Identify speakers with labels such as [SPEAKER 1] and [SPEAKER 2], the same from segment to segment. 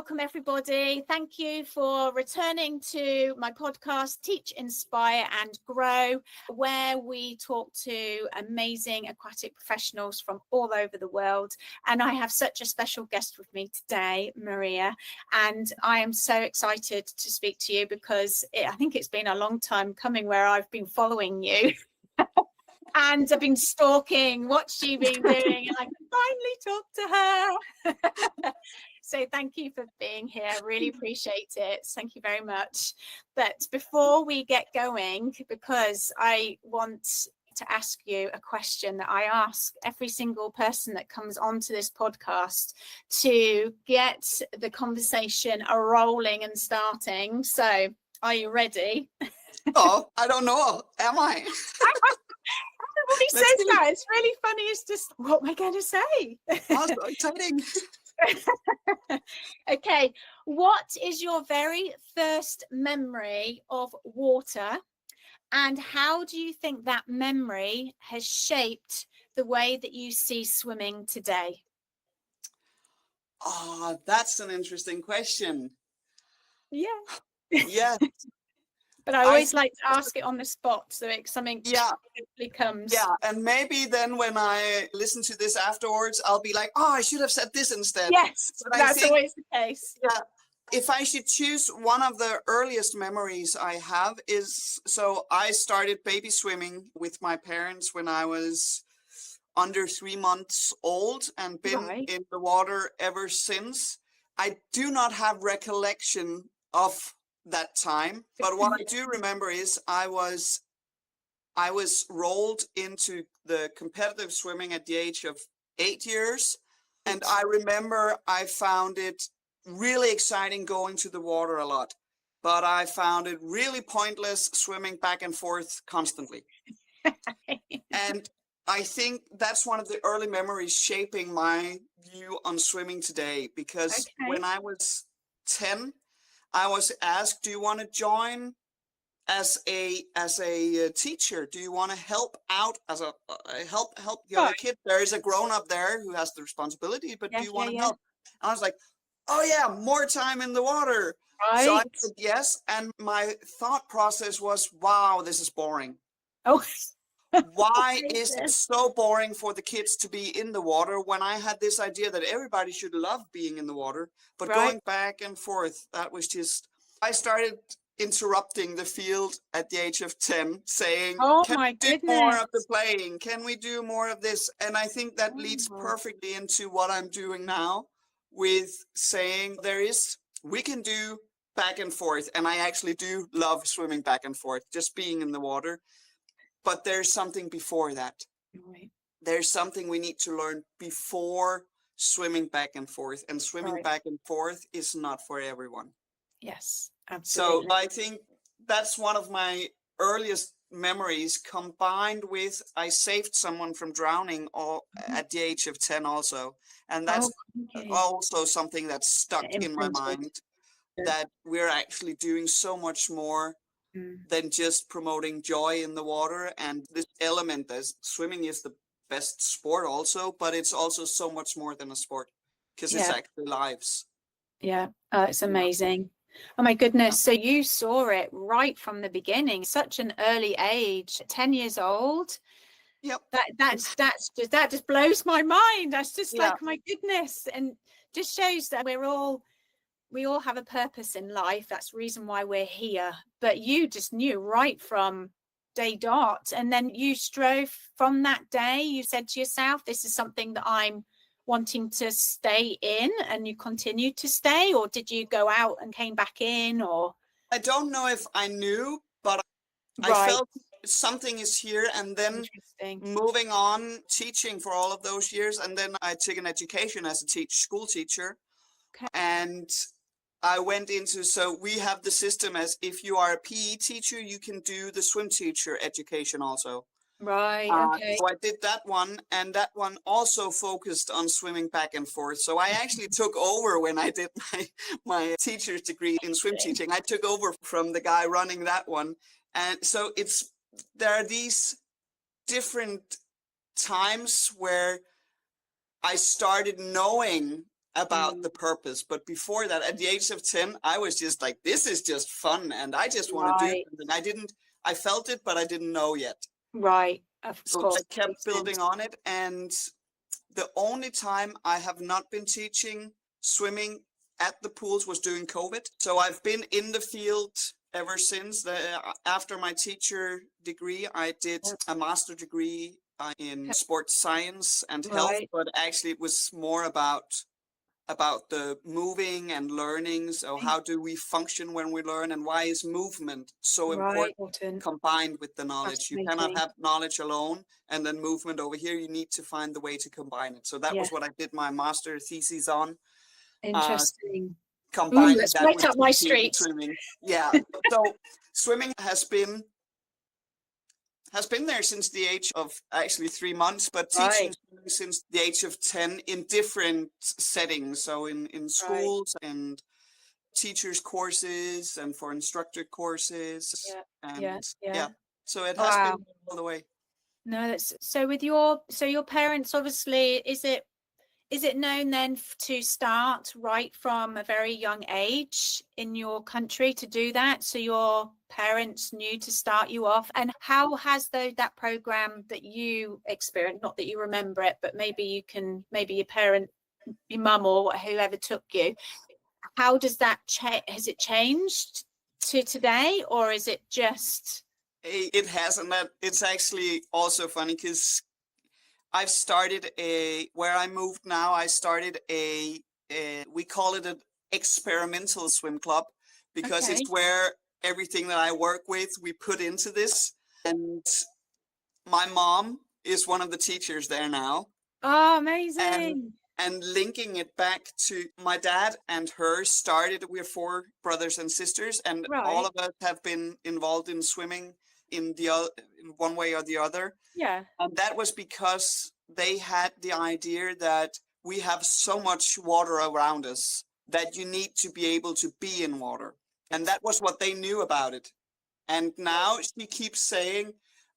[SPEAKER 1] welcome everybody. Thank you for returning to my podcast, Teach, Inspire and Grow, where we talk to amazing aquatic professionals from all over the world. And I have such a special guest with me today, Maria, and I am so excited to speak to you because I think it's been a long time coming where I've been following you. And I've been stalking what she's been doing, and I can finally talk to her. So thank you for being here. I really appreciate it. Thank you very much. But before we get going, because I want to ask you a question that I ask every single person that comes onto this podcast to get the conversation rolling and starting. So are you ready?
[SPEAKER 2] Oh, I don't know. Am I?
[SPEAKER 1] Everybody says that. It's really funny. It's just, what am I going to say?
[SPEAKER 2] Oh, so exciting.
[SPEAKER 1] Okay. What is your very first memory of water? And how do you think that memory has shaped the way that you see swimming today?
[SPEAKER 2] Oh, that's an interesting question.
[SPEAKER 1] Yeah.
[SPEAKER 2] Yeah.
[SPEAKER 1] But I always like to ask it on the spot, so it's something quickly comes.
[SPEAKER 2] Yeah, and maybe then when I listen to this afterwards, I'll be like, oh, I should have said this instead.
[SPEAKER 1] Yes,
[SPEAKER 2] but
[SPEAKER 1] that's always the case.
[SPEAKER 2] Yeah. If I should choose one of the earliest memories I have is, so I started baby swimming with my parents when I was under 3 months old and been in the water ever since. I do not have recollection of that time, but what I do remember is I was rolled into the competitive swimming at the age of 8 years, and I remember I found it really exciting going to the water a lot, but I found it really pointless swimming back and forth constantly. And I think that's one of the early memories shaping my view on swimming today, because when I was 10, I was asked, do you want to join as a teacher? Do you want to help out as a help the other kid? There is a grown up there who has the responsibility, but do you want to help? And I was like, oh yeah, more time in the water. So I said yes, and my thought process was, wow, this is boring.
[SPEAKER 1] Oh.
[SPEAKER 2] Why is it so boring for the kids to be in the water when I had this idea that everybody should love being in the water? But going back and forth, that was just, I started interrupting the field at the age of 10, saying, can we do more of the playing? Can we do more of this? And I think that leads perfectly into what I'm doing now with saying we can do back and forth. And I actually do love swimming back and forth, just being in the water. But there's something before that. There's something we need to learn before swimming back and forth. And swimming back and forth is not for everyone.
[SPEAKER 1] Yes, absolutely.
[SPEAKER 2] So I think that's one of my earliest memories, combined with I saved someone from drowning at the age of 10 also. And that's also something that's stuck in my mind, that we're actually doing so much more than just promoting joy in the water. And this element, as swimming is the best sport also, but it's also so much more than a sport, because it's actually lives.
[SPEAKER 1] Yeah, it's amazing. Oh my goodness. So you saw it right from the beginning, such an early age, 10 years old.
[SPEAKER 2] Yep.
[SPEAKER 1] That just blows my mind. That's just like, my goodness. And just shows that we all have a purpose in life. That's the reason why we're here. But you just knew right from day dot. And then you strove from that day. You said to yourself, this is something that I'm wanting to stay in, and you continued to stay, or did you go out and came back in? Or
[SPEAKER 2] I don't know if I knew, but I felt something is here. And then moving on, teaching for all of those years, and then I took an education as a school teacher. And I went into, so we have the system as if you are a PE teacher, you can do the swim teacher education also. So I did that one, and that one also focused on swimming back and forth. So I actually took over when I did my teacher's degree in swim teaching. I took over from the guy running that one. And so there are these different times where I started knowing about the purpose. But before that, at the age of 10, I was just like, this is just fun, and I just want to do something. I felt it, but I didn't know yet.
[SPEAKER 1] Right, of course.
[SPEAKER 2] I kept building on it, and the only time I have not been teaching swimming at the pools was during COVID. So I've been in the field ever since. After my teacher degree, I did a master degree in sports science and health, but actually it was more about the moving and learning. So how do we function when we learn, and why is movement so important combined with the knowledge? You cannot have knowledge alone and then movement over here. You need to find the way to combine it. So that was what I did my master thesis on.
[SPEAKER 1] Interesting.
[SPEAKER 2] Combining
[SPEAKER 1] that's
[SPEAKER 2] that
[SPEAKER 1] right
[SPEAKER 2] with
[SPEAKER 1] up my street.
[SPEAKER 2] Swimming. Yeah. So swimming has been there since the age of actually 3 months, but teaching since the age of 10 in different settings. So in schools and teachers courses and for instructor courses. So it has been all the way.
[SPEAKER 1] No, that's so with your parents, obviously, is it known then to start right from a very young age in your country to do that? So your parents knew to start you off. And how has that program that you experienced, not that you remember it, but maybe your parent, your mum or whoever took you, how does that has it changed to today, or is it just?
[SPEAKER 2] It has, and that it's actually also funny because I've started where I moved now, I started we call it an experimental swim club, because it's where everything that I work with, we put into this. And my mom is one of the teachers there now.
[SPEAKER 1] Oh, amazing.
[SPEAKER 2] And linking it back to my dad and her started, we're 4 brothers and sisters, and all of us have been involved in swimming in one way or the other.
[SPEAKER 1] Yeah.
[SPEAKER 2] And that was because they had the idea that we have so much water around us that you need to be able to be in water. And that was what they knew about it. And now she keeps saying,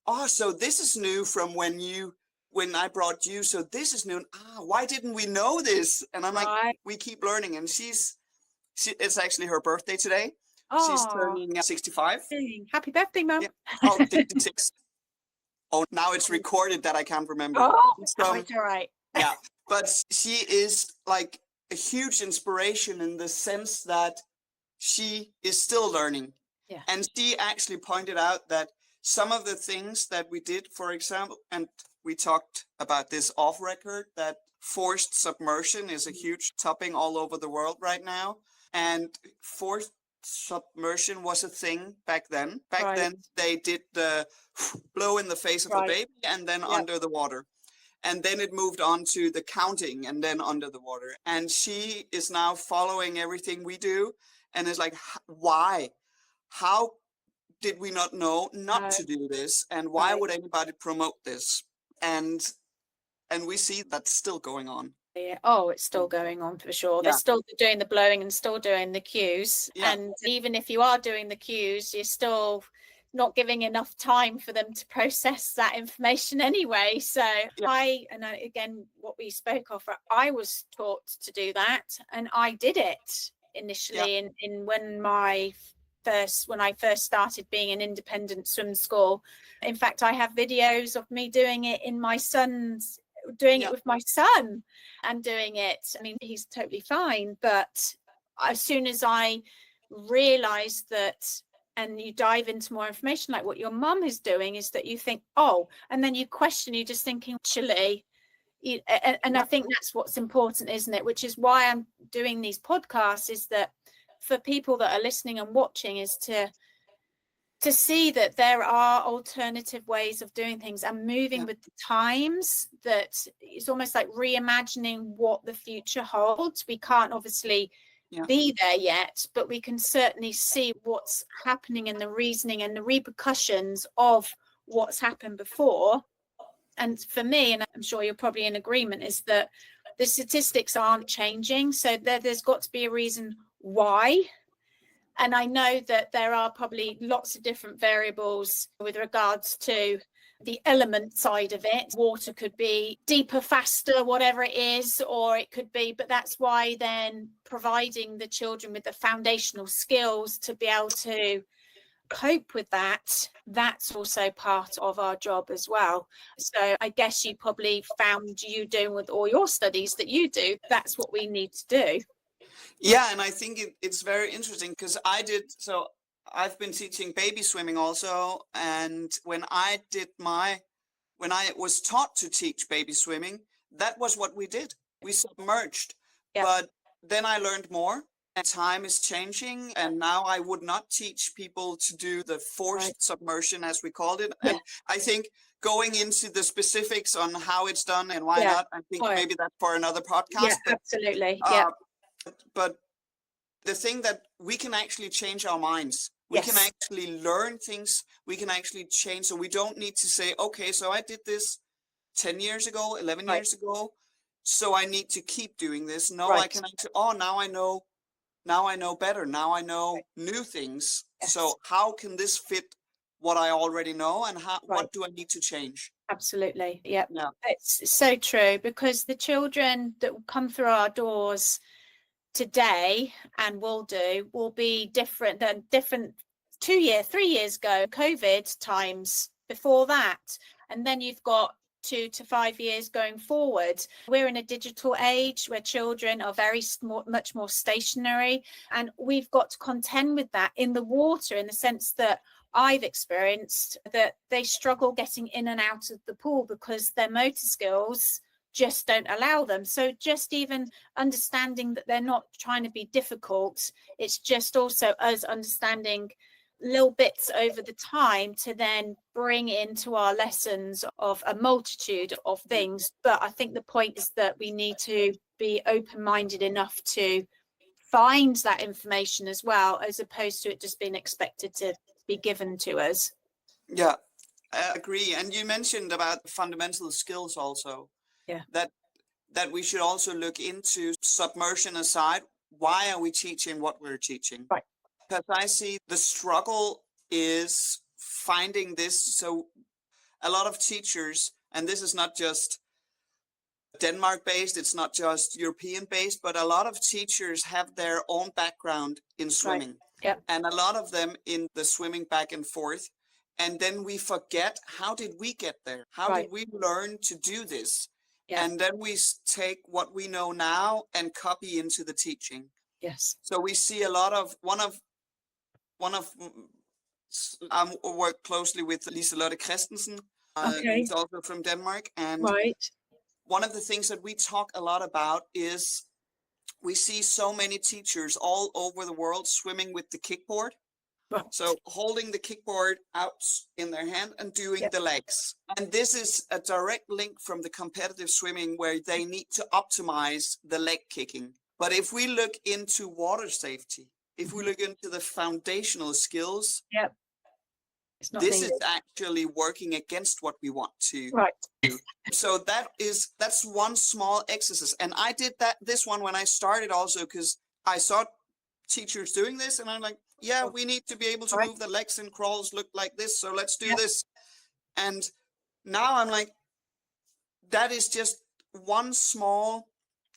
[SPEAKER 2] oh, so this is new from when I brought you. So this is new. Why didn't we know this? And I'm like, we keep learning. And it's actually her birthday today. She's turning 65.
[SPEAKER 1] Happy birthday, Mum.
[SPEAKER 2] Yeah. 66. Oh, now it's recorded that I can't remember.
[SPEAKER 1] It's all right.
[SPEAKER 2] Yeah, but she is like a huge inspiration in the sense that she is still learning.
[SPEAKER 1] Yeah.
[SPEAKER 2] And she actually pointed out that some of the things that we did, for example, and we talked about this off record, that forced submersion is a huge topic all over the world right now. And forced submersion was a thing back then. Back then they did the blow in the face of the baby and then under the water. And then it moved on to the counting and then under the water. And she is now following everything we do and is like, why? How did we not know not to do this? And why would anybody promote this? And we see that's still going on.
[SPEAKER 1] Yeah. Oh, it's still going on for sure. They're still doing the blowing and still doing the cues. Yeah. And even if you are doing the cues, you're still not giving enough time for them to process that information anyway. So again, what we spoke of, I was taught to do that, and I did it initially when I first started being an independent swim school. In fact, I have videos of me doing it it with my son and doing it. I mean, he's totally fine, but as soon as I realized that, and you dive into more information like what your mum is doing, is that you think, and then you question, you're just thinking, actually, and I think that's what's important, isn't it? Which is why I'm doing these podcasts, is that for people that are listening and watching, is to see that there are alternative ways of doing things and moving with the times, that it's almost like reimagining what the future holds. We can't obviously be there yet, but we can certainly see what's happening in the reasoning and the repercussions of what's happened before. And for me, and I'm sure you're probably in agreement, is that the statistics aren't changing. So there's got to be a reason why. And I know that there are probably lots of different variables with regards to the element side of it. Water could be deeper, faster, whatever it is, or it could be, but that's why then providing the children with the foundational skills to be able to cope with that, that's also part of our job as well. So I guess you probably found you doing with all your studies that you do, that's what we need to do.
[SPEAKER 2] Yeah, and I think it's very interesting because I've been teaching baby swimming also, and when I was taught to teach baby swimming, that was what we did. We submerged.
[SPEAKER 1] Yeah.
[SPEAKER 2] But then I learned more, and time is changing, and now I would not teach people to do the forced submersion, as we called it.
[SPEAKER 1] Yeah.
[SPEAKER 2] And I think going into the specifics on how it's done and why not, I think maybe that's for another podcast.
[SPEAKER 1] Yeah, absolutely.
[SPEAKER 2] But the thing that we can actually change our minds. We can actually learn things. We can actually change. So we don't need to say, okay, so I did this 10 years ago, 11 years ago, so I need to keep doing this. No, I can actually, now I know better. Now I know new things.
[SPEAKER 1] Yes.
[SPEAKER 2] So how can this fit what I already know, and what do I need to change?
[SPEAKER 1] Absolutely. Yeah. It's so true, because the children that will come through our doors today and will be different than 2 years, 3 years ago, COVID times before that. And then you've got 2 to 5 years going forward. We're in a digital age where children are much more stationary, and we've got to contend with that in the water, in the sense that I've experienced that they struggle getting in and out of the pool because their motor skills just don't allow them. So just even understanding that they're not trying to be difficult, it's just also us understanding little bits over the time to then bring into our lessons of a multitude of things. But I think the point is that we need to be open-minded enough to find that information as well, as opposed to it just being expected to be given to us.
[SPEAKER 2] Yeah, I agree. And you mentioned about fundamental skills also.
[SPEAKER 1] Yeah.
[SPEAKER 2] That we should also look into, submersion aside, why are we teaching what we're teaching?
[SPEAKER 1] Right.
[SPEAKER 2] Because I see the struggle is finding this. So a lot of teachers, and this is not just Denmark based, it's not just European based, but a lot of teachers have their own background in swimming.
[SPEAKER 1] Right. Yeah.
[SPEAKER 2] And a lot of them in the swimming back and forth. And then we forget, how did we get there? How did we learn to do this? Yeah. And then we take what we know now and copy into the teaching.
[SPEAKER 1] Yes.
[SPEAKER 2] So we see a lot of I work closely with Liselotte Christensen. He's also from Denmark. And one of the things that we talk a lot about is we see so many teachers all over the world swimming with the kickboard. Right. So holding the kickboard out in their hand and doing the legs. And this is a direct link from the competitive swimming, where they need to optimize the leg kicking. But if we look into water safety, if we look into the foundational skills, this is actually working against what we want to do. So that's one small exercise. And I did this one when I started also, because I saw teachers doing this, and I'm like, yeah, we need to be able to move the legs, and crawls look like this, so let's do this. And now I'm like, that is just one small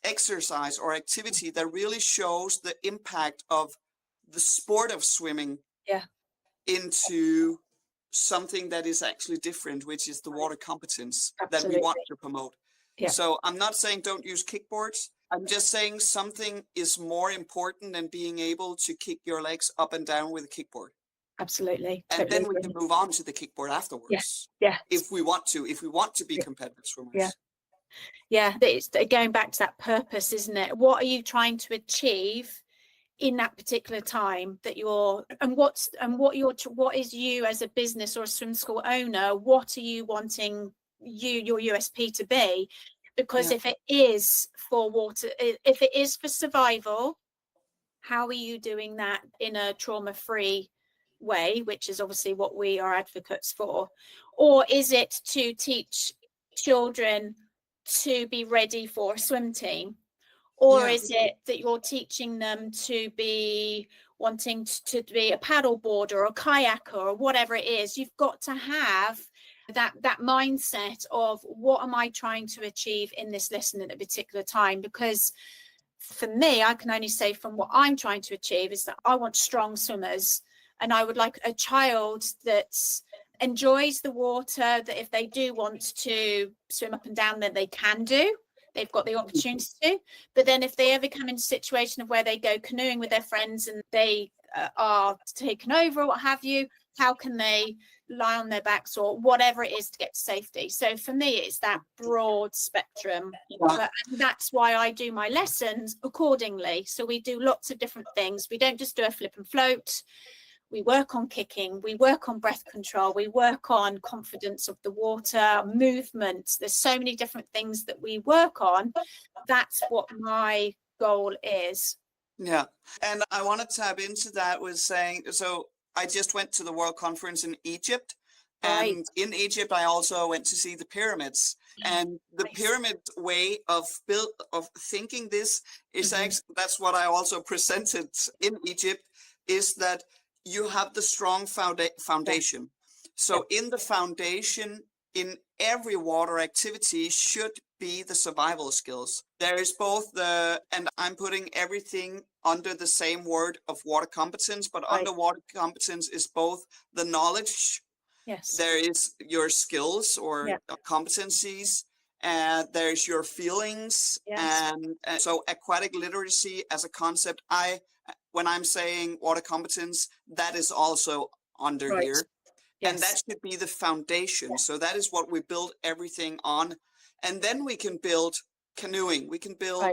[SPEAKER 2] exercise or activity that really shows the impact of the sport of swimming into something that is actually different, which is the water competence that we want to promote. So I'm not saying don't use kickboards. I'm just saying something is more important than being able to kick your legs up and down with a kickboard.
[SPEAKER 1] Absolutely.
[SPEAKER 2] And then we can move on to the kickboard afterwards.
[SPEAKER 1] Yeah.
[SPEAKER 2] If we want to be competitive swimmers.
[SPEAKER 1] Yeah. It's going back to that purpose, isn't it? What are you trying to achieve in that particular time that what is you as a business or a swim school owner, what are you wanting your USP to be? Because if it is for water, if it is for survival, how are you doing that in a trauma-free way, which is obviously what we are advocates for? Or is it to teach children to be ready for a swim team? Or is it that you're teaching them to be wanting to be a paddle boarder or a kayaker or whatever it is? You've got to have that mindset of what am I trying to achieve in this lesson at a particular time. Because for me, I can only say from what I'm trying to achieve is that I want strong swimmers, and I would like a child that enjoys the water, that if they do want to swim up and down, that they can do. They've got the opportunity to. But then if they ever come into a situation of where they go canoeing with their friends and they are taken over or what have you, how can they lie on their backs or whatever it is to get to safety? So for me, it's that broad spectrum. But that's why I do my lessons accordingly. So we do lots of different things. We don't just do a flip and float. We work on kicking, we work on breath control, we work on confidence of the water, movement. There's so many different things that we work on. That's what my goal is.
[SPEAKER 2] Yeah. And I want to tap into that with saying, so I just went to the World Conference in Egypt.
[SPEAKER 1] Right.
[SPEAKER 2] And in Egypt, I also went to see the pyramids. And the pyramid way of thinking this is actually, that's what I also presented in Egypt, is that you have the strong foundation. So in the foundation, in every water activity should be the survival skills. There is both and I'm putting everything under the same word of water competence, but under water competence is both the knowledge.
[SPEAKER 1] Yes.
[SPEAKER 2] There is your skills or competencies, and there's your feelings. And so aquatic literacy as a concept, when I'm saying water competence, that is also under here. And that should be the foundation. So that is what we build everything on. And then we can build canoeing. We can build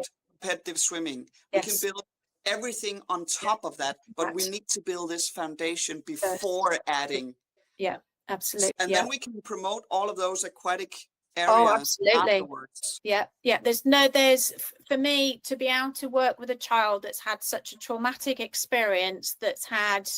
[SPEAKER 2] competitive swimming. We can build everything on top of that. But we need to build this foundation before adding.
[SPEAKER 1] Yeah, absolutely.
[SPEAKER 2] And then we can promote all of those aquatic areas afterwards.
[SPEAKER 1] Yeah. There's for me to be able to work with a child that's had such a traumatic experience, that's had,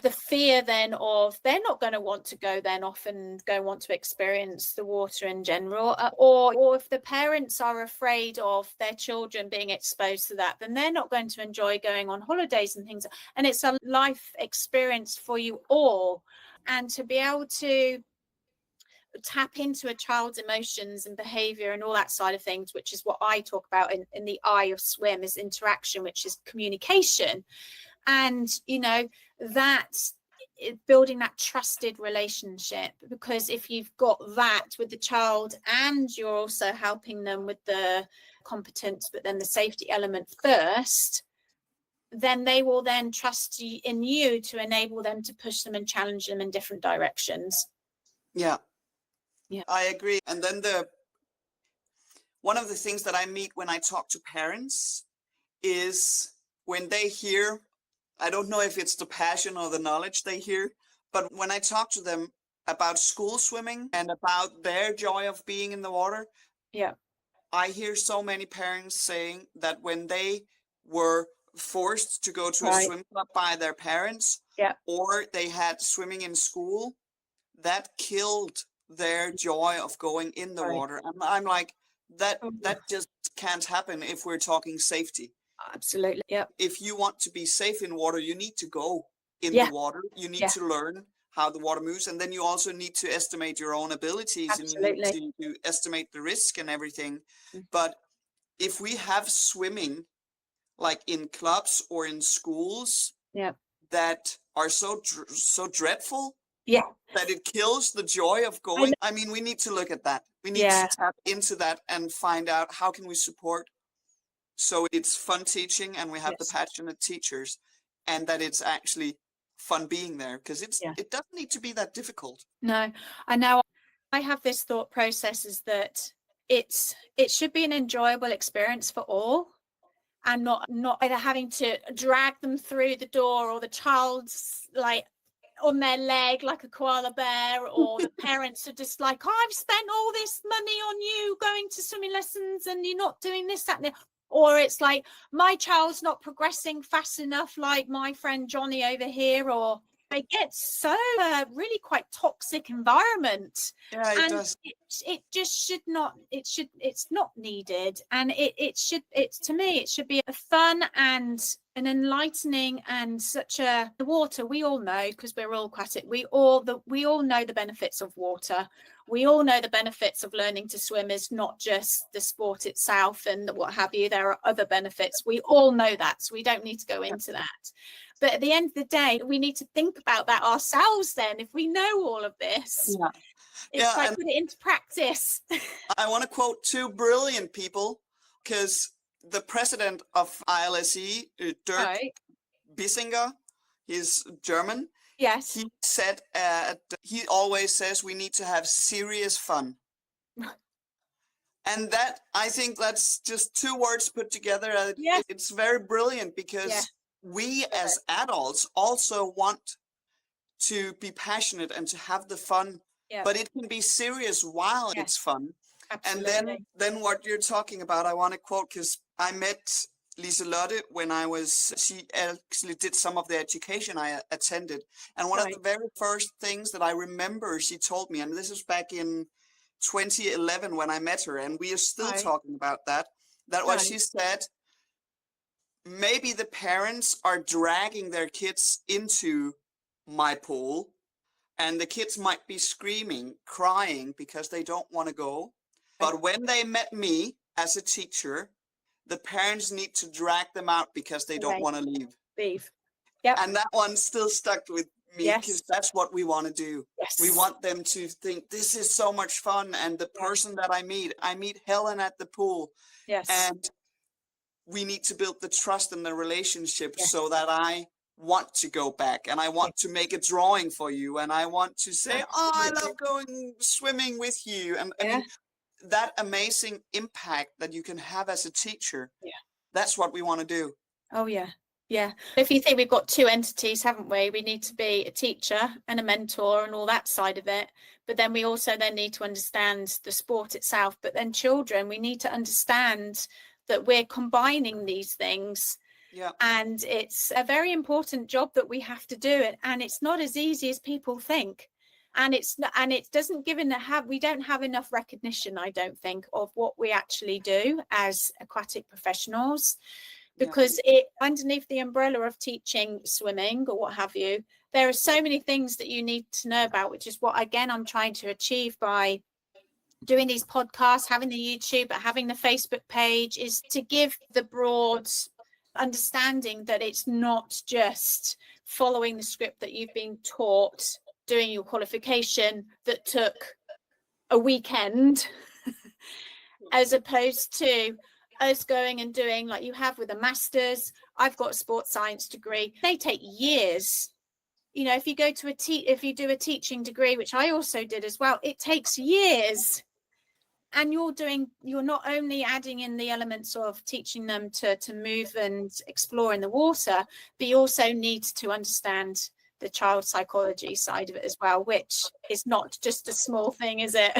[SPEAKER 1] the fear then of they're not going to want to go then off and go want to experience the water in general, or if the parents are afraid of their children being exposed to that, then they're not going to enjoy going on holidays and things. And it's a life experience for you all. And to be able to tap into a child's emotions and behavior and all that side of things, which is what I talk about in the eye of swim, is interaction, which is communication. And, that building that trusted relationship, because if you've got that with the child and you're also helping them with the competence, but then the safety element first, then they will then trust in you to enable them to push them and challenge them in different directions.
[SPEAKER 2] Yeah, I agree. And then one of the things that I meet when I talk to parents is when they hear, I don't know if it's the passion or the knowledge they hear, but when I talk to them about school swimming and about their joy of being in the water, I hear so many parents saying that when they were forced to go to a swim club by their parents, or they had swimming in school, that killed their joy of going in the water. And I'm like, that just can't happen if we're talking safety.
[SPEAKER 1] Absolutely. Yeah.
[SPEAKER 2] If you want to be safe in water, you need to go in the water. You need to learn how the water moves. And then you also need to estimate your own abilities.
[SPEAKER 1] Absolutely.
[SPEAKER 2] And you need to estimate the risk and everything. But if we have swimming like in clubs or in schools that are so dreadful, that it kills the joy of going. I mean, we need to look at that. We need to tap into that and find out how can we support so it's fun teaching and we have the passionate teachers, and that it's actually fun being there, because it doesn't need to be that difficult.
[SPEAKER 1] No, I know. I have this thought process is that it should be an enjoyable experience for all, and not either having to drag them through the door, or the child's like on their leg like a koala bear, or the parents are just like, oh, I've spent all this money on you going to swimming lessons and you're not doing this, that, and the. Or it's like, my child's not progressing fast enough like my friend Johnny over here, or it gets so really quite toxic environment.
[SPEAKER 2] Yeah, it does.
[SPEAKER 1] It just should not, it's not needed. And to me, it should be a fun and an enlightening and such a the water, we all know, because we're all aquatic, we all know the benefits of water. We all know the benefits of learning to swim is not just the sport itself and what have you. There are other benefits. We all know that, so we don't need to go into that. But at the end of the day, we need to think about that ourselves then. If we know all of this, it's like put it into practice.
[SPEAKER 2] I want to quote two brilliant people, because the president of ILSE, Dirk Bissinger, he's German.
[SPEAKER 1] Yes.
[SPEAKER 2] He said, he always says we need to have serious fun. And that, I think that's just two words put together.
[SPEAKER 1] Yes.
[SPEAKER 2] It's very brilliant, because we as adults also want to be passionate and to have the fun, but it can be serious while it's fun. Absolutely. And then what you're talking about, I want to quote, because I met Liselotte when she actually did some of the education I attended. And one of the very first things that I remember she told me, and this was back in 2011 when I met her, and we are still talking about that was she said, maybe the parents are dragging their kids into my pool, and the kids might be screaming, crying because they don't want to go. But when they met me as a teacher, the parents need to drag them out because they don't want to leave.
[SPEAKER 1] Yep.
[SPEAKER 2] And that one still stuck with me, because that's what we want to do.
[SPEAKER 1] Yes.
[SPEAKER 2] We want them to think this is so much fun. And the person that I meet Helen at the pool.
[SPEAKER 1] Yes.
[SPEAKER 2] And we need to build the trust and the relationship so that I want to go back, and I want to make a drawing for you, and I want to say, oh, I love going swimming with you. And I mean, that amazing impact that you can have as a teacher, that's what we want to do.
[SPEAKER 1] Oh yeah. If you think we've got two entities, haven't we? We need to be a teacher and a mentor and all that side of it, but then we also then need to understand the sport itself. But then children, we need to understand that we're combining these things. And it's a very important job that we have to do it, and it's not as easy as people think. And it doesn't we don't have enough recognition, I don't think, of what we actually do as aquatic professionals, because underneath the umbrella of teaching swimming or what have you, there are so many things that you need to know about, which is what, again, I'm trying to achieve by doing these podcasts, having the YouTube, having the Facebook page, is to give the broad understanding that it's not just following the script that you've been taught, doing your qualification that took a weekend, as opposed to us going and doing like you have with a master's. I've got a sports science degree. They take years. You know, if you go to if you do a teaching degree, which I also did as well, it takes years. And you're not only adding in the elements of teaching them to move and explore in the water, but you also need to understand the child psychology side of it as well, which is not just a small thing, is it?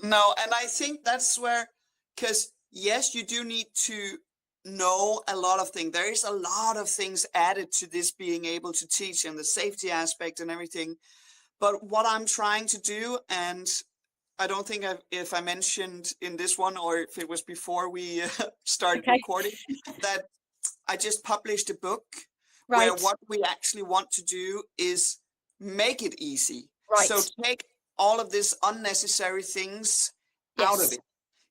[SPEAKER 2] No, and I think that's where, because yes, you do need to know a lot of things. There is a lot of things added to this being able to teach, and the safety aspect and everything. But what I'm trying to do, and I don't think if I mentioned in this one or if it was before we started recording, that I just published a book where what we actually want to do is make it easy. So take all of this unnecessary things out of it,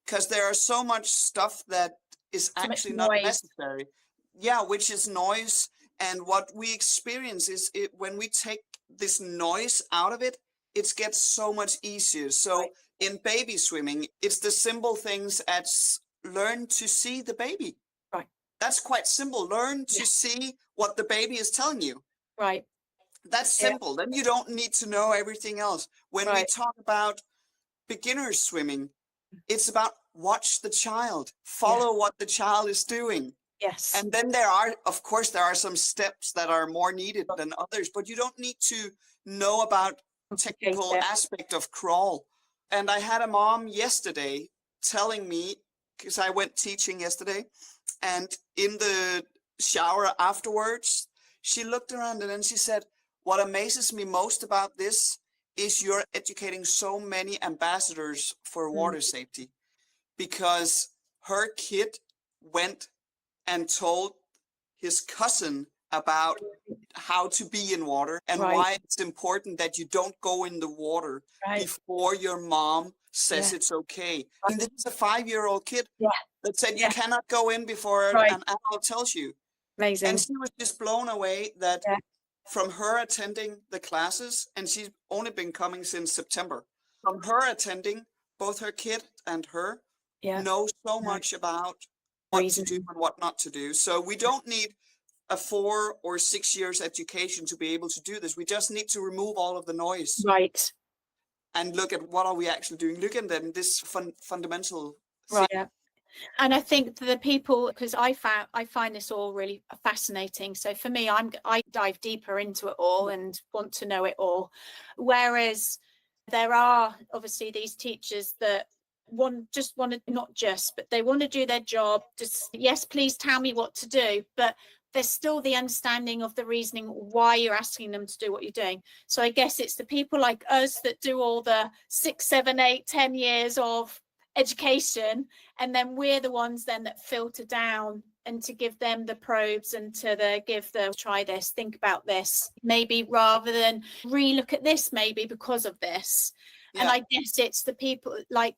[SPEAKER 2] because there are so much stuff that is actually not necessary. Which is noise. And what we experience is when we take this noise out of it, it gets so much easier. So in baby swimming, it's the simple things as learn to see the baby. That's quite simple. Learn to see what the baby is telling you. That's simple. Then you don't need to know everything else. When we talk about beginner swimming, it's about watch the child, follow what the child is doing. And then there are some steps that are more needed than others, but you don't need to know about technical aspect of crawl. And I had a mom yesterday telling me, because I went teaching yesterday, and in the shower afterwards, she looked around and then she said, what amazes me most about this is you're educating so many ambassadors for water safety, because her kid went and told his cousin about how to be in water and
[SPEAKER 1] Right.
[SPEAKER 2] why it's important that you don't go in the water
[SPEAKER 1] Right.
[SPEAKER 2] before your mom says
[SPEAKER 1] Yeah.
[SPEAKER 2] it's okay. I mean, this is a 5-year-old kid
[SPEAKER 1] Yeah.
[SPEAKER 2] that said you
[SPEAKER 1] Yeah.
[SPEAKER 2] cannot go in before
[SPEAKER 1] Right.
[SPEAKER 2] an adult tells you.
[SPEAKER 1] Amazing.
[SPEAKER 2] And she was just blown away that
[SPEAKER 1] Yeah.
[SPEAKER 2] from her attending the classes, and she's only been coming since September, from her attending, both her kid and her
[SPEAKER 1] Yeah.
[SPEAKER 2] know so
[SPEAKER 1] No.
[SPEAKER 2] much about what to
[SPEAKER 1] Reason.
[SPEAKER 2] do and what not to do. So we don't need a 4 or 6 years education to be able to do this. We just need to remove all of the noise
[SPEAKER 1] Right.
[SPEAKER 2] and look at what are we actually doing. Look at them, this fundamental thing.
[SPEAKER 1] Right. Yeah. And I think the people, because I find this all really fascinating. So for me, I dive deeper into it all and want to know it all. Whereas there are obviously these teachers that but they want to do their job. Just, yes, please tell me what to do. But there's still the understanding of the reasoning why you're asking them to do what you're doing. So I guess it's the people like us that do all the 6, 7, 8, 10 years of education, and then we're the ones then that filter down and to give them the probes and to try this, think about this, maybe rather than relook at this, maybe because of this.
[SPEAKER 2] Yeah.
[SPEAKER 1] And I guess it's the people, like,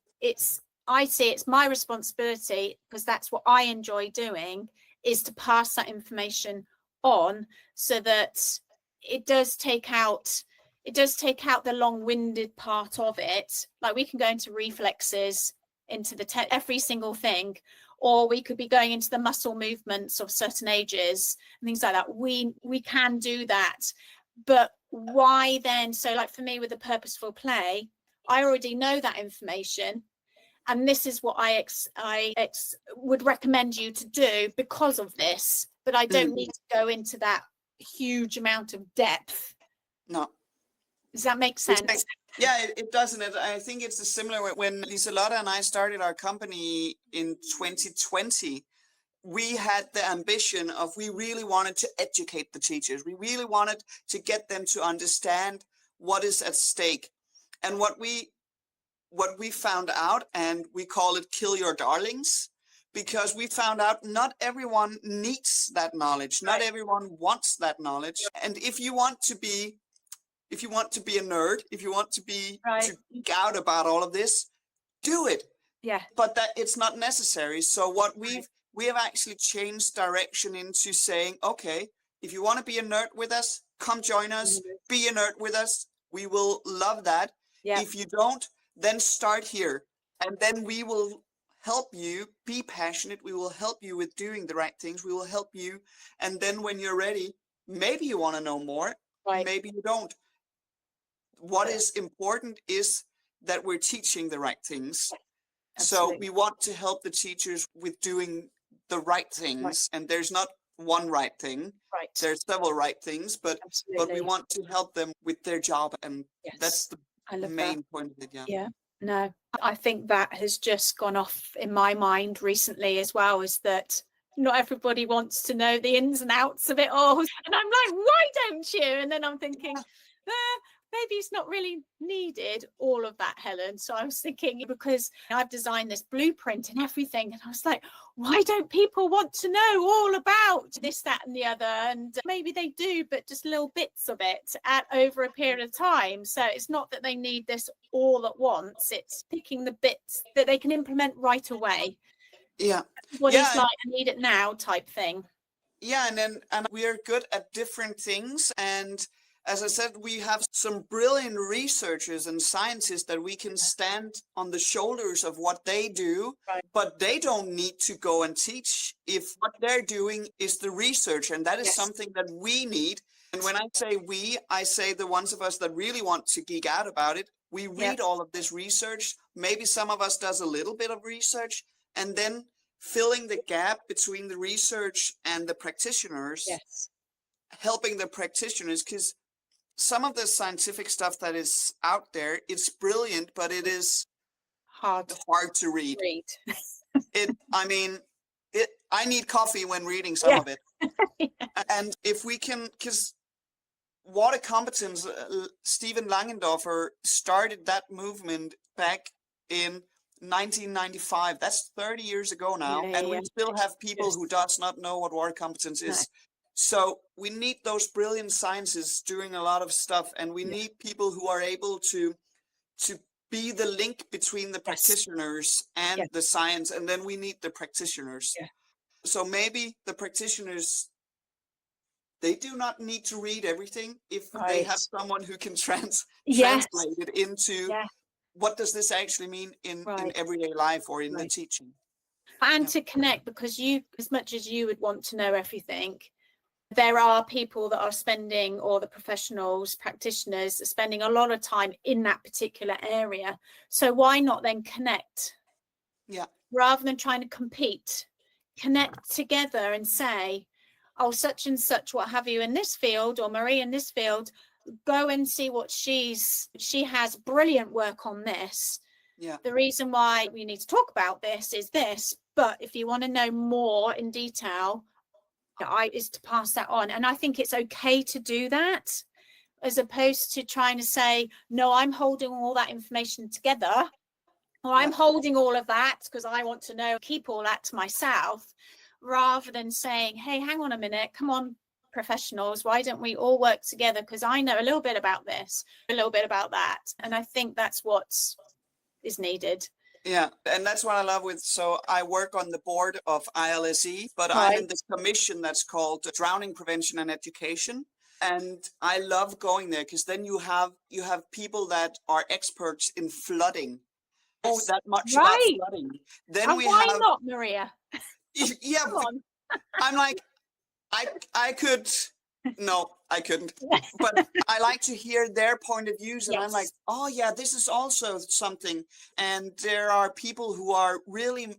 [SPEAKER 1] I see it's my responsibility, because that's what I enjoy doing, is to pass that information on, so that it does take out the long-winded part of it. Like, we can go into reflexes, into every single thing, or we could be going into the muscle movements of certain ages and things like that. We can do that, but why then? So like for me with the purposeful play, I already know that information, and this is what I would recommend you to do because of this, but I don't need to go into that huge amount of depth.
[SPEAKER 2] No.
[SPEAKER 1] Does that make sense?
[SPEAKER 2] Yeah, it doesn't. I think it's similar when Liselotte and I started our company in 2020. We had the ambition of, we really wanted to educate the teachers. We really wanted to get them to understand what is at stake. And what we found out, and we call it kill your darlings, because we found out not everyone needs that knowledge. Not everyone wants that knowledge. And if you want to be a nerd, if you want to to geek out about all of this, do it.
[SPEAKER 1] Yeah.
[SPEAKER 2] But that it's not necessary. So what we have actually changed direction into saying, okay, if you want to be a nerd with us, come join us, be a nerd with us. We will love that.
[SPEAKER 1] Yeah.
[SPEAKER 2] If you don't, then start here. And then we will help you be passionate. We will help you with doing the right things. We will help you. And then when you're ready, maybe you want to know more, maybe you don't. What is important is that we're teaching the right things. Absolutely. So we want to help the teachers with doing the right things. And there's not one right thing. There's several right things, but we want to help them with their job. And that's the main point of it.
[SPEAKER 1] Yeah. No, I think that has just gone off in my mind recently as well, is that not everybody wants to know the ins and outs of it all. And I'm like, why don't you? And then I'm thinking, maybe it's not really needed, all of that, Helen. So I was thinking, because I've designed this blueprint and everything, and I was like, why don't people want to know all about this, that, and the other? And maybe they do, but just little bits of it over a period of time. So it's not that they need this all at once. It's picking the bits that they can implement right away.
[SPEAKER 2] Yeah.
[SPEAKER 1] What is like a need it now type thing.
[SPEAKER 2] Yeah, and we are good at different things. And as I said, we have some brilliant researchers and scientists that we can stand on the shoulders of what they do, but they don't need to go and teach if what they're doing is the research. And that is something that we need. And when I say we, I say the ones of us that really want to geek out about it. We read all of this research. Maybe some of us does a little bit of research, and then filling the gap between the research and the practitioners, helping the practitioners, because some of the scientific stuff that is out there, it's brilliant, but it is hard to read. I need coffee when reading some of it. And if we can, because water competence, Stephen Langendorfer started that movement back in 1995. That's 30 years ago now.
[SPEAKER 1] Yeah,
[SPEAKER 2] And we
[SPEAKER 1] yeah.
[SPEAKER 2] still have people
[SPEAKER 1] Yes.
[SPEAKER 2] who does not know what water competence
[SPEAKER 1] No.
[SPEAKER 2] is. So we need those brilliant scientists doing a lot of stuff, and we
[SPEAKER 1] Yeah.
[SPEAKER 2] need people who are able to be the link between the
[SPEAKER 1] Yes.
[SPEAKER 2] practitioners and
[SPEAKER 1] Yeah.
[SPEAKER 2] the science, and then we need the practitioners.
[SPEAKER 1] Yeah.
[SPEAKER 2] So maybe the practitioners, they do not need to read everything if they
[SPEAKER 1] Right.
[SPEAKER 2] have someone who can
[SPEAKER 1] Yes.
[SPEAKER 2] translate it into
[SPEAKER 1] Yeah.
[SPEAKER 2] what does this actually mean in
[SPEAKER 1] Right.
[SPEAKER 2] everyday life or in the
[SPEAKER 1] Right.
[SPEAKER 2] teaching.
[SPEAKER 1] And
[SPEAKER 2] Yeah.
[SPEAKER 1] to connect, because you, as much as you would want to know everything, there are people that are spending, or the professionals, practitioners, are spending a lot of time in that particular area. So why not then connect?
[SPEAKER 2] Yeah.
[SPEAKER 1] Rather than trying to compete, connect together and say, oh, such and such, what have you, in this field, or Marie in this field, go and see what she has brilliant work on this.
[SPEAKER 2] Yeah.
[SPEAKER 1] The reason why we need to talk about this is this, but if you want to know more in detail, is to pass that on. And I think it's okay to do that, as opposed to trying to say, no, I'm holding all that information together, or I'm holding all of that because I want to know, keep all that to myself, rather than saying, hey, hang on a minute, come on, professionals, why don't we all work together? Because I know a little bit about this, a little bit about that. And I think that's what is needed.
[SPEAKER 2] Yeah, and that's what I love with, so I work on the board of ILSE, but I'm
[SPEAKER 1] Right.
[SPEAKER 2] in this commission that's called Drowning Prevention and Education. And I love going there because then you have people that are experts in flooding. Oh, that much about
[SPEAKER 1] Right.
[SPEAKER 2] flooding. Then
[SPEAKER 1] And
[SPEAKER 2] we
[SPEAKER 1] why
[SPEAKER 2] have,
[SPEAKER 1] not, Maria?
[SPEAKER 2] yeah,
[SPEAKER 1] Come on.
[SPEAKER 2] I'm like, I could, no, I couldn't. But I like to hear their point of views, and I'm like,
[SPEAKER 1] Yes.
[SPEAKER 2] oh yeah, this is also something. And there are people who are really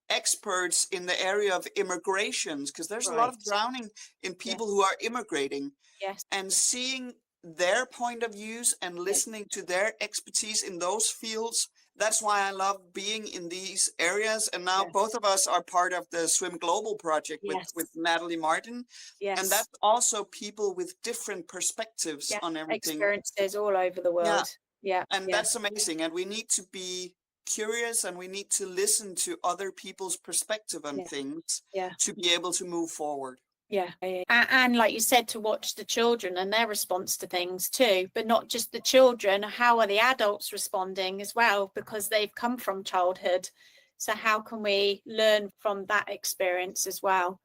[SPEAKER 2] experts in the area of immigrations, because there's a lot of
[SPEAKER 1] Right.
[SPEAKER 2] drowning in people
[SPEAKER 1] Yes.
[SPEAKER 2] who are immigrating.
[SPEAKER 1] Yes.
[SPEAKER 2] And seeing their point of views and listening to their expertise in those fields, that's why I love being in these areas. And now
[SPEAKER 1] Yes.
[SPEAKER 2] both of us are part of the Swim Global project
[SPEAKER 1] Yes.
[SPEAKER 2] with Natalie Martin.
[SPEAKER 1] Yes.
[SPEAKER 2] And that's also people with different perspectives
[SPEAKER 1] Yeah.
[SPEAKER 2] on everything.
[SPEAKER 1] Experiences all over the world. Yeah.
[SPEAKER 2] And
[SPEAKER 1] Yeah.
[SPEAKER 2] that's amazing. And we need to be curious, and we need to listen to other people's perspective on things to be able to move forward.
[SPEAKER 1] Yeah. And like you said, to watch the children and their response to things too, but not just the children, how are the adults responding as well, because they've come from childhood. So how can we learn from that experience as well?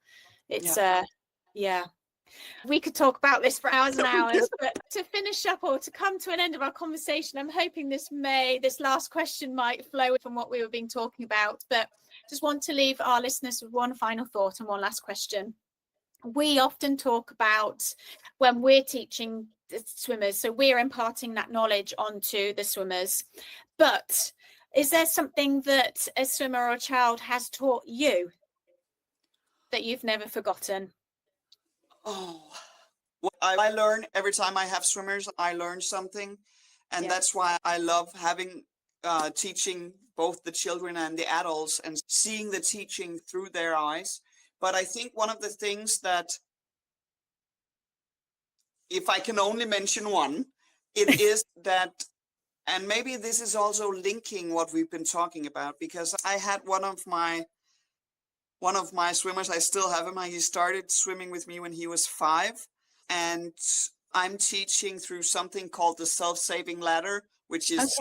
[SPEAKER 1] It's yeah. We could talk about this for hours and hours, but to finish up, or to come to an end of our conversation, I'm hoping this last question might flow from what we were being talking about, but just want to leave our listeners with one final thought and one last question. We often talk about, when we're teaching the swimmers, so we're imparting that knowledge onto the swimmers, but is there something that a swimmer or a child has taught you that you've never forgotten?
[SPEAKER 2] Oh, well, I learn every time I have swimmers, I learn something. And that's why I love having teaching both the children and the adults and seeing the teaching through their eyes. But I think one of the things that, if I can only mention one, it is that, and maybe this is also linking what we've been talking about, because I had one of my swimmers, I still have him. He started swimming with me when he was 5. And I'm teaching through something called the self-saving ladder, which is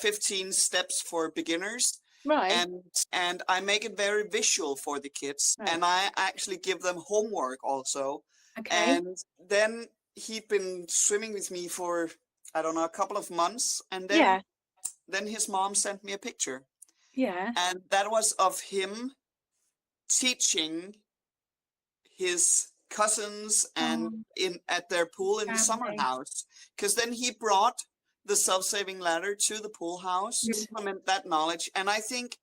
[SPEAKER 2] 15 steps for beginners.
[SPEAKER 1] Right.
[SPEAKER 2] And I make it very visual for the kids.
[SPEAKER 1] Right.
[SPEAKER 2] And I actually give them homework also.
[SPEAKER 1] Okay.
[SPEAKER 2] And then he'd been swimming with me for, I don't know, a couple of months. And then his mom sent me a picture.
[SPEAKER 1] Yeah.
[SPEAKER 2] And that was of him teaching his cousins and at their pool in the summer house, because then he brought the self-saving ladder to the pool house to implement that knowledge. And I think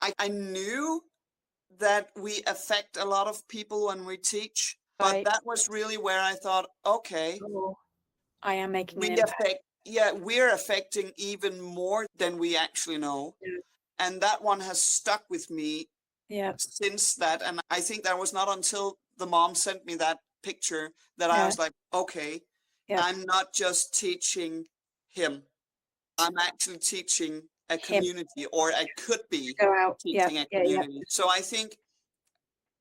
[SPEAKER 2] I knew that we affect a lot of people when we teach, but that was really where I thought, okay,
[SPEAKER 1] I am making an impact.
[SPEAKER 2] We're affecting even more than we actually know. And that one has stuck with me since that. And I think that was not until the mom sent me that picture that I was like, okay, I'm not just teaching him. I'm actually teaching a community, or I could be
[SPEAKER 1] Go out.
[SPEAKER 2] teaching a community. So I think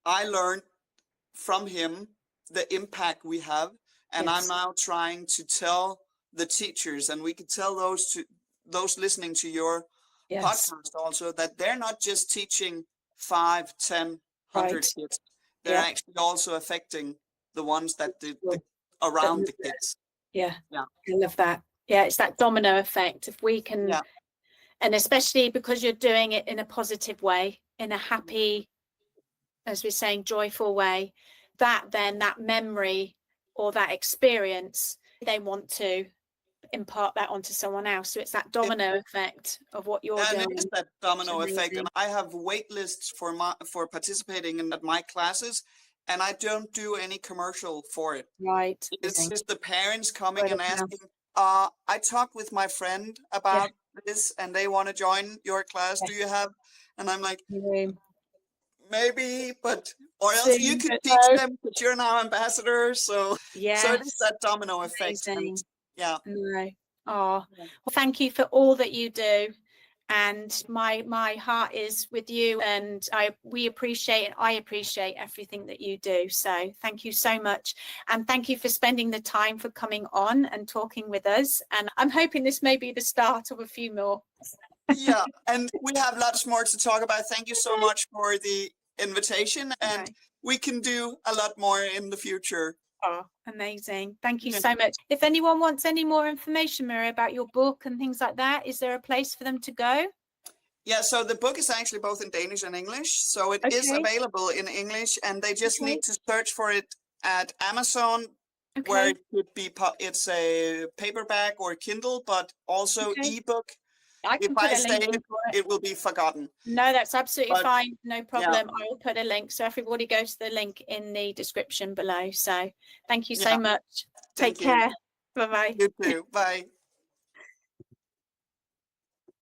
[SPEAKER 2] I learned from him the impact we have, and I'm now trying to tell the teachers, and we could tell those listening to your podcast also, that they're not just teaching 5, 10, 100 kids. They're actually also affecting the ones that around the kids.
[SPEAKER 1] I love that. It's that domino effect. If we can, and especially because you're doing it in a positive way, in a happy, as we're saying, joyful way, that memory or that experience, they want to impart that onto someone else. So it's that domino effect of what you're doing.
[SPEAKER 2] And it is that domino effect. And I have wait lists for participating in my classes, and I don't do any commercial for it.
[SPEAKER 1] Right.
[SPEAKER 2] It's just the parents coming and asking, I talked with my friend about this and they want to join your class. Do you have? And I'm like, maybe, but or else you could teach them, but you're now ambassador. So so it is that domino effect. And,
[SPEAKER 1] well, thank you for all that you do, and my heart is with you, and I appreciate everything that you do. So thank you so much, and thank you for spending the time, for coming on and talking with us, and I'm hoping this may be the start of a few more.
[SPEAKER 2] And we have lots more to talk about. Thank you so much for the invitation, and we can do a lot more in the future.
[SPEAKER 1] Amazing. Thank you so much. If anyone wants any more information, Maria, about your book and things like that, is there a place for them to go?
[SPEAKER 2] So the book is actually both in Danish and English, so it is available in English, and they just need to search for it at Amazon, where it could be, it's a paperback or Kindle, but also ebook. If I say it will be forgotten.
[SPEAKER 1] No, that's absolutely fine. No problem. I will put a link, so everybody goes to the link in the description below. So thank you so much. Take care. Bye-bye.
[SPEAKER 2] You too. Bye.